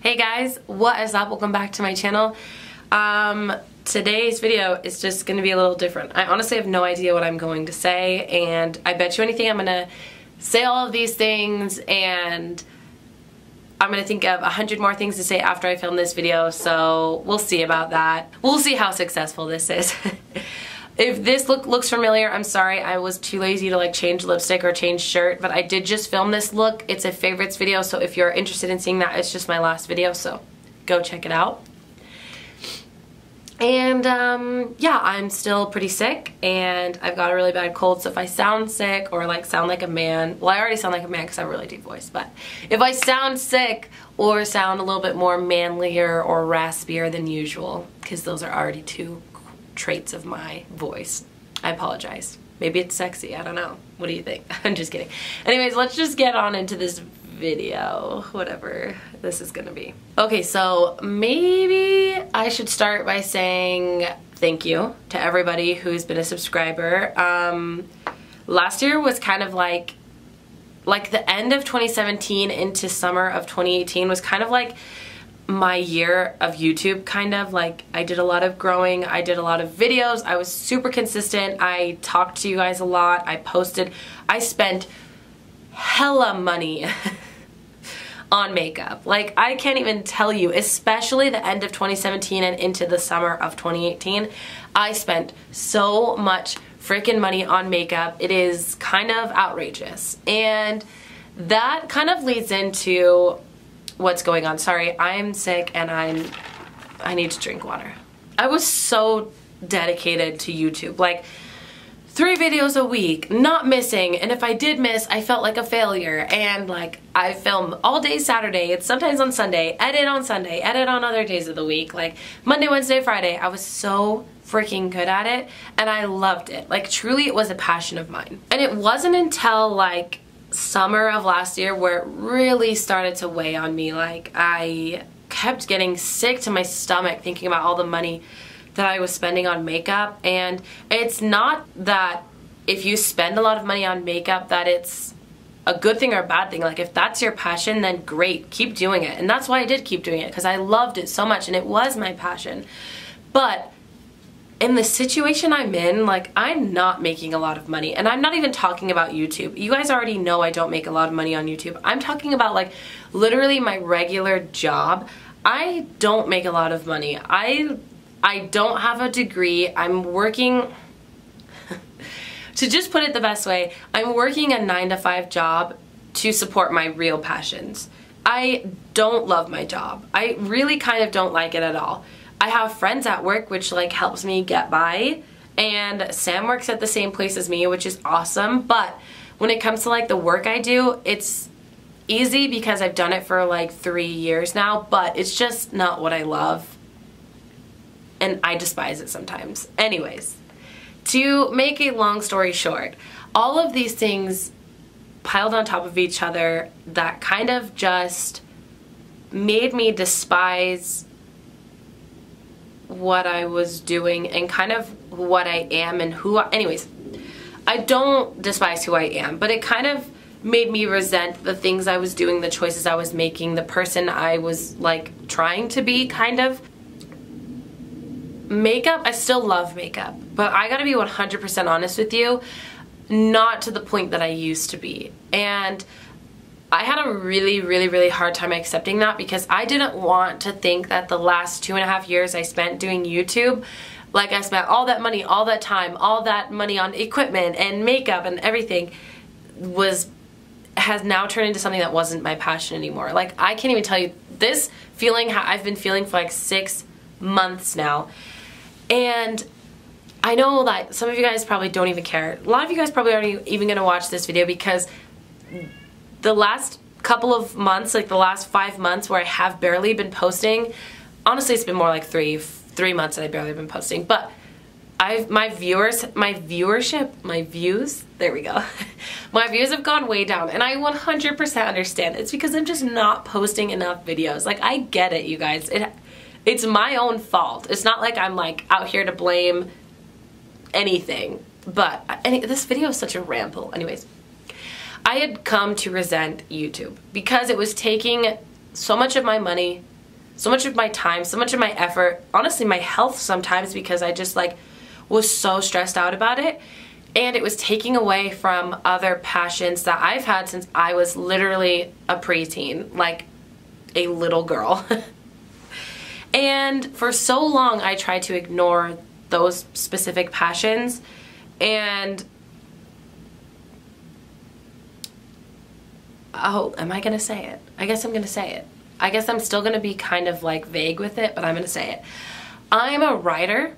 Hey guys, what is up? Welcome back to my channel. Today's video is just going to be a little different. I honestly have no idea what I'm going to say, and I bet you anything I'm going to say all of these things and I'm going to think of 100 more things to say after I film this video, so we'll see about that. We'll see how successful this is. If this looks familiar, I'm sorry, I was too lazy to like change lipstick or change shirt, but I did just film this look. It's a favorites video, so if you're interested in seeing that, it's just my last video, so go check it out. And yeah, I'm still pretty sick and I've got a really bad cold, so if I sound sick or like sound like a man, well, I already sound like a man because I have a really deep voice, but if I sound sick or sound a little bit more manlier or raspier than usual, because those are already two traits of my voice, I apologize. Maybe it's sexy, I don't know. What do you think? I'm just kidding. Anyways, let's just get on into this video, whatever this is gonna be. Okay, so maybe I should start by saying thank you to everybody who's been a subscriber. Last year was kind of like the end of 2017 into summer of 2018 was kind of like my year of YouTube, kind of like I did a lot of growing, I did a lot of videos, I was super consistent, I talked to you guys a lot, I posted, I spent hella money on makeup. Like, I can't even tell you, especially the end of 2017 and into the summer of 2018, I spent so much freaking money on makeup. It is kind of outrageous. And that kind of leads into what's going on. Sorry, I'm sick and I need to drink water. I was so dedicated to YouTube. Like, 3 videos a week, not missing, and if I did miss, I felt like a failure. And like, I film all day Saturday, it's sometimes on Sunday, edit on Sunday, edit on other days of the week, like Monday, Wednesday, Friday. I was so freaking good at it, and I loved it. Like, truly, it was a passion of mine. And it wasn't until like summer of last year where it really started to weigh on me. Like, I kept getting sick to my stomach thinking about all the money that I was spending on makeup. And it's not that if you spend a lot of money on makeup that it's a good thing or a bad thing. Like, if that's your passion, then great, keep doing it. And that's why I did keep doing it, because I loved it so much and it was my passion. But in the situation I'm in, like, I'm not making a lot of money, and I'm not even talking about YouTube. You guys already know I don't make a lot of money on YouTube. I'm talking about like literally my regular job. I don't make a lot of money. I don't have a degree. I'm working, to just put it the best way, I'm working a 9-to-5 job to support my real passions. I don't love my job. I really kind of don't like it at all. I have friends at work, which like helps me get by, and Sam works at the same place as me, which is awesome. But when it comes to like the work I do, it's easy because I've done it for like 3 years now, but it's just not what I love, and I despise it sometimes. Anyways, to make a long story short, all of these things piled on top of each other that kind of just made me despise what I was doing and kind of what I am and who I, anyways, I don't despise who I am, but it kind of made me resent the things I was doing, the choices I was making, the person I was like trying to be, kind of. Makeup, I still love makeup, but I gotta be 100% honest with you, not to the point that I used to be. And I had a really hard time accepting that, because I didn't want to think that the last 2.5 years I spent doing YouTube, like I spent all that money, all that time, all that money on equipment and makeup and everything, has now turned into something that wasn't my passion anymore. Like, I can't even tell you this feeling, how I've been feeling for like 6 months now. And I know that some of you guys probably don't even care. A lot of you guys probably aren't even gonna watch this video, because the last couple of months, like the last 5 months where I have barely been posting, honestly it's been more like three months that I've barely been posting, but my views, there we go. My views have gone way down, and I 100% understand. It's because I'm just not posting enough videos. Like, I get it, you guys. It's my own fault. It's not like I'm like out here to blame anything, but this video is such a ramble. Anyways, I had come to resent YouTube because it was taking so much of my money, so much of my time, so much of my effort, honestly my health sometimes, because I just like was so stressed out about it. And it was taking away from other passions that I've had since I was literally a preteen, like a little girl. And for so long I tried to ignore those specific passions, and oh, am I gonna say it? I guess I'm gonna say it. I guess I'm still gonna be kind of like vague with it, but I'm gonna say it. I'm a writer,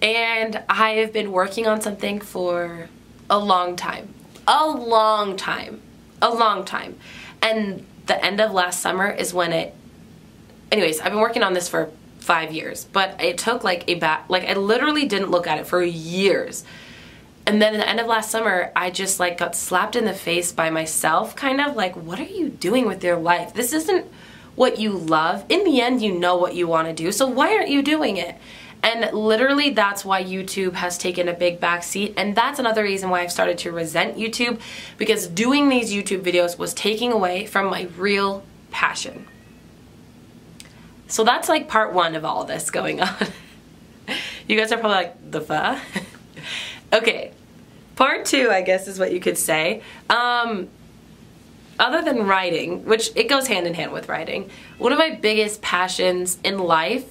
and I have been working on something for a long time. A long time. A long time. And the end of last summer is when it... Anyways, I've been working on this for 5 years, but it took like I literally didn't look at it for years. And then at the end of last summer, I just like got slapped in the face by myself, kind of like, what are you doing with your life? This isn't what you love. In the end, you know what you want to do, so why aren't you doing it? And literally that's why YouTube has taken a big backseat, and that's another reason why I've started to resent YouTube, because doing these YouTube videos was taking away from my real passion. So that's like part one of all this going on. You guys are probably like, the fuck? Okay, part two, I guess, is what you could say. Other than writing, which it goes hand in hand with writing, one of my biggest passions in life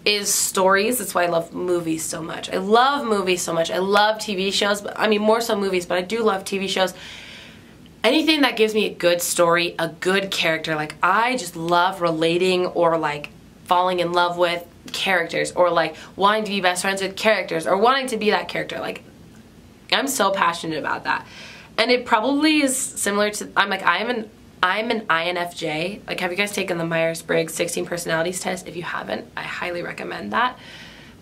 is stories. That's why I love movies so much. I love movies so much. I love TV shows, but I mean more so movies, but I do love TV shows. Anything that gives me a good story, a good character, like I just love relating or like falling in love with characters, or like wanting to be best friends with characters, or wanting to be that character. Like I'm so passionate about that. And it probably is similar to, I'm an INFJ. Like, have you guys taken the Myers-Briggs 16 personalities test? If you haven't, I highly recommend that.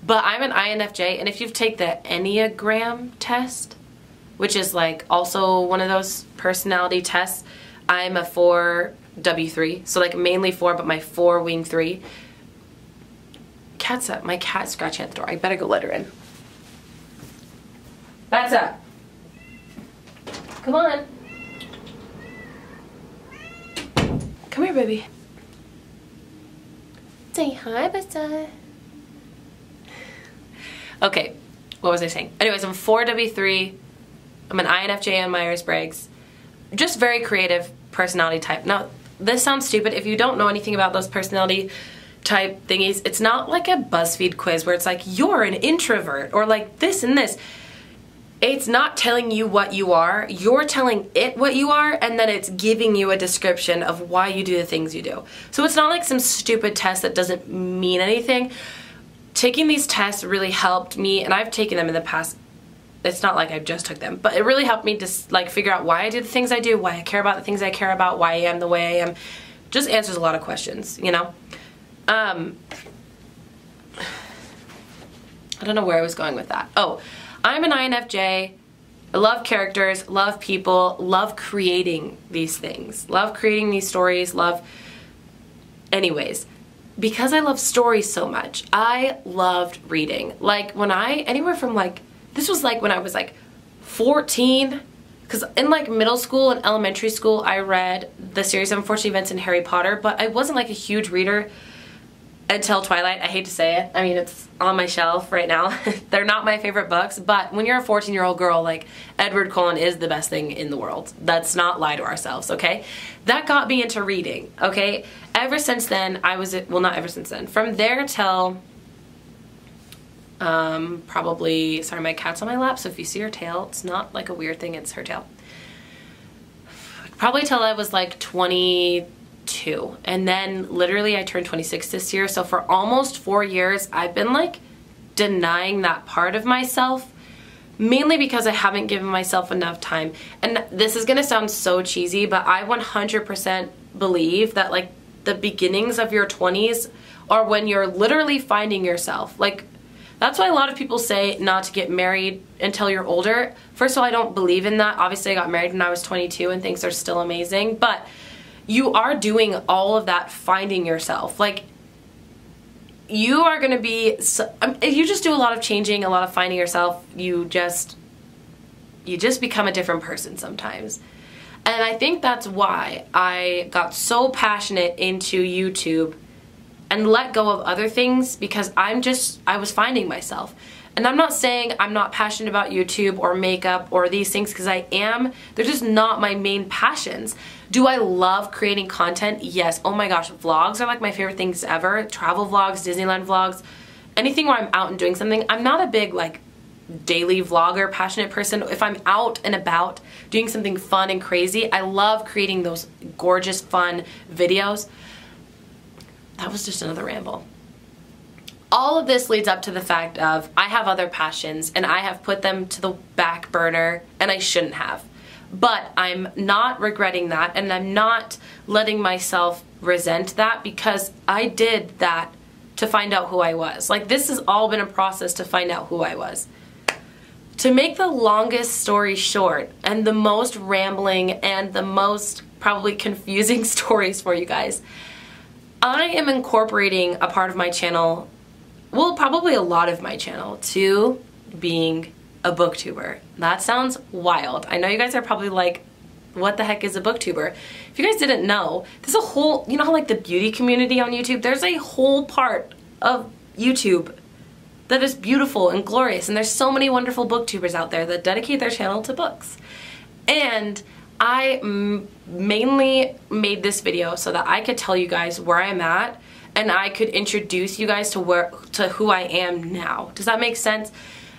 But I'm an INFJ, and if you take the Enneagram test, which is like also one of those personality tests, I'm a 4W3. So like mainly 4, but my 4 wing 3. Cat's up. My cat's scratching at the door. I better go let her in. That's up. Come on. Come here, baby. Say hi, Bessa. Okay, what was I saying? Anyways, I'm 4W3. I'm an INFJ and Myers-Briggs. Just very creative personality type. Now, this sounds stupid. If you don't know anything about those personality type thingies, it's not like a BuzzFeed quiz where it's like, you're an introvert, or like this and this. It's not telling you what you are, you're telling it what you are, and then it's giving you a description of why you do the things you do. So it's not like some stupid test that doesn't mean anything. Taking these tests really helped me, and I've taken them in the past. It's not like I just took them, but it really helped me to like figure out why I do the things I do, why I care about the things I care about, why I am the way I am. Just answers a lot of questions, you know? I don't know where I was going with that. Oh. I'm an INFJ. I love characters, love people, love creating these things, love creating these stories, anyways, because I love stories so much, I loved reading. Like anywhere from like, this was like when I was like 14, because in like middle school and elementary school, I read the series of Unfortunate Events in Harry Potter, but I wasn't like a huge reader until Twilight. I hate to say it. I mean, it's on my shelf right now. They're not my favorite books, but when you're a 14-year-old girl, like, Edward Cullen is the best thing in the world. Let's not lie to ourselves, okay? That got me into reading, okay? Ever since then, well, not ever since then. From there till, probably, sorry, my cat's on my lap, so if you see her tail, it's not like a weird thing, it's her tail. Probably till I was like 22, and then literally I turned 26 this year, so for almost 4 years I've been like denying that part of myself, mainly because I haven't given myself enough time. And this is gonna sound so cheesy, but I 100% believe that like the beginnings of your 20s are when you're literally finding yourself. Like, that's why a lot of people say not to get married until you're older. First of all, I don't believe in that. Obviously I got married when I was 22 and things are still amazing, but you are doing all of that finding yourself. Like, you are going to be, you just do a lot of changing, a lot of finding yourself. You just become a different person sometimes. And I think that's why I got so passionate into YouTube and let go of other things because I was finding myself. And I'm not saying I'm not passionate about YouTube or makeup or these things, because I am. They're just not my main passions. Do I love creating content? Yes. Oh my gosh, vlogs are like my favorite things ever. Travel vlogs, Disneyland vlogs, anything where I'm out and doing something. I'm not a big like daily vlogger, passionate person. If I'm out and about doing something fun and crazy, I love creating those gorgeous, fun videos. That was just another ramble. All of this leads up to the fact of I have other passions and I have put them to the back burner, and I shouldn't have. But I'm not regretting that, and I'm not letting myself resent that, because I did that to find out who I was. Like, this has all been a process to find out who I was. To make the longest story short, and the most rambling and the most probably confusing stories for you guys, I am incorporating a part of my channel, well, probably a lot of my channel, to being a booktuber. That sounds wild. I know you guys are probably like, what the heck is a booktuber? If you guys didn't know, there's a whole, you know how like the beauty community on YouTube, there's a whole part of YouTube that is beautiful and glorious, and there's so many wonderful booktubers out there that dedicate their channel to books. And I mainly made this video so that I could tell you guys where I'm at, and I could introduce you guys to who I am now. Does that make sense?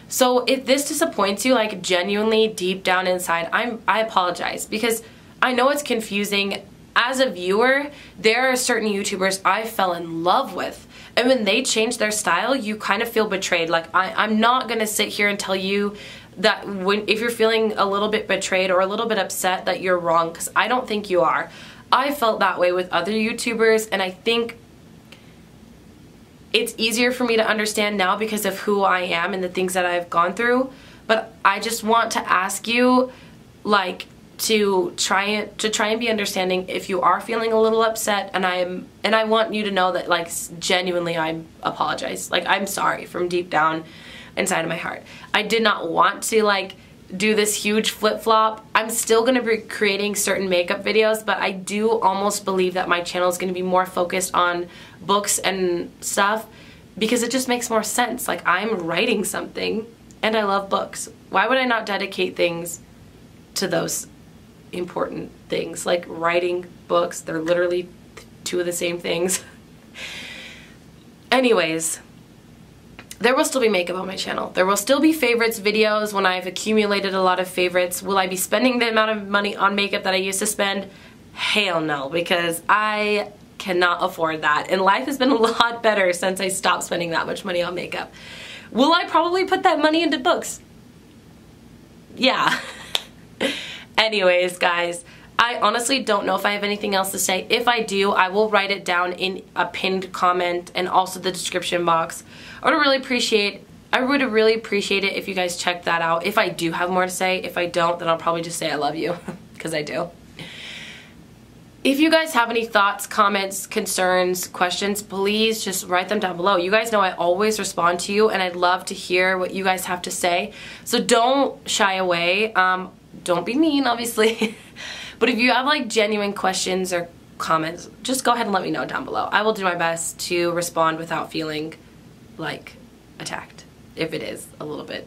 So if this disappoints you, like genuinely deep down inside, I apologize, because I know it's confusing. As a viewer, there are certain YouTubers I fell in love with, and when they change their style, you kind of feel betrayed. Like, I'm not gonna sit here and tell you that if you're feeling a little bit betrayed or a little bit upset, that you're wrong, because I don't think you are. I felt that way with other YouTubers, and I think it's easier for me to understand now because of who I am and the things that I've gone through. But I just want to ask you, like, to try and be understanding if you are feeling a little upset, and I want you to know that, like, genuinely I apologize. Like, I'm sorry from deep down inside of my heart. I did not want to like do this huge flip-flop. I'm still gonna be creating certain makeup videos, but I do almost believe that my channel is gonna be more focused on books and stuff, because it just makes more sense. Like, I'm writing something and I love books. Why would I not dedicate things to those important things? Like writing books, they're literally two of the same things. Anyways, there will still be makeup on my channel. There will still be favorites videos when I've accumulated a lot of favorites. Will I be spending the amount of money on makeup that I used to spend? Hell no, because I cannot afford that. And life has been a lot better since I stopped spending that much money on makeup. Will I probably put that money into books? Yeah. Anyways, guys, I honestly don't know if I have anything else to say. If I do, I will write it down in a pinned comment and also the description box. I would really appreciate it if you guys check that out. If I do have more to say. If I don't, then I'll probably just say I love you, because I do. If you guys have any thoughts, comments, concerns, questions, please just write them down below. You guys know I always respond to you, and I'd love to hear what you guys have to say. So don't shy away. Don't be mean, obviously. But if you have like genuine questions or comments, just go ahead and let me know down below. I will do my best to respond without feeling like attacked, if it is a little bit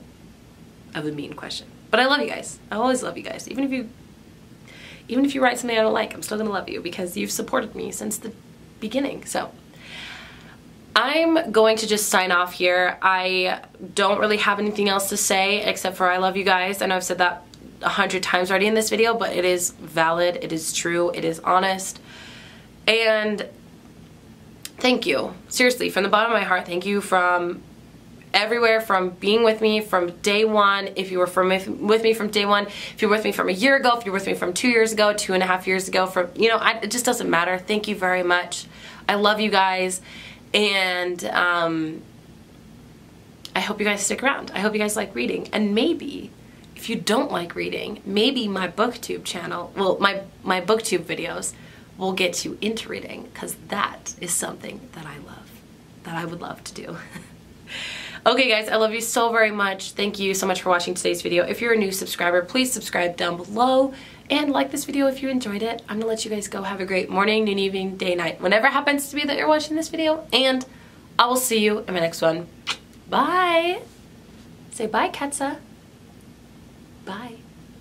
of a mean question. But I love you guys. I always love you guys. Even if you write something I don't like, I'm still gonna love you, because you've supported me since the beginning. So I'm going to just sign off here. I don't really have anything else to say except for I love you guys. I know I've said that 100 times already in this video, but it is valid, it is true, it is honest. And thank you. Seriously, from the bottom of my heart, thank you from everywhere, from being with me from day one. If you were with me from day one, if you're with me from a year ago, if you're with me from 2 years ago, 2.5 years ago, from, you know, it just doesn't matter. Thank you very much. I love you guys, and I hope you guys stick around. I hope you guys like reading, and maybe if you don't like reading, maybe my booktube channel, well, my booktube videos will get you into reading, because that is something that I love, that I would love to do. Okay guys, I love you so very much. Thank you so much for watching today's video. If you're a new subscriber, please subscribe down below, And like this video if you enjoyed it. I'm gonna let you guys go. Have a great morning, noon, evening, day, night, whenever it happens to be that you're watching this video. And I will see you in my next one. Bye. Say bye, Ketsa. Bye.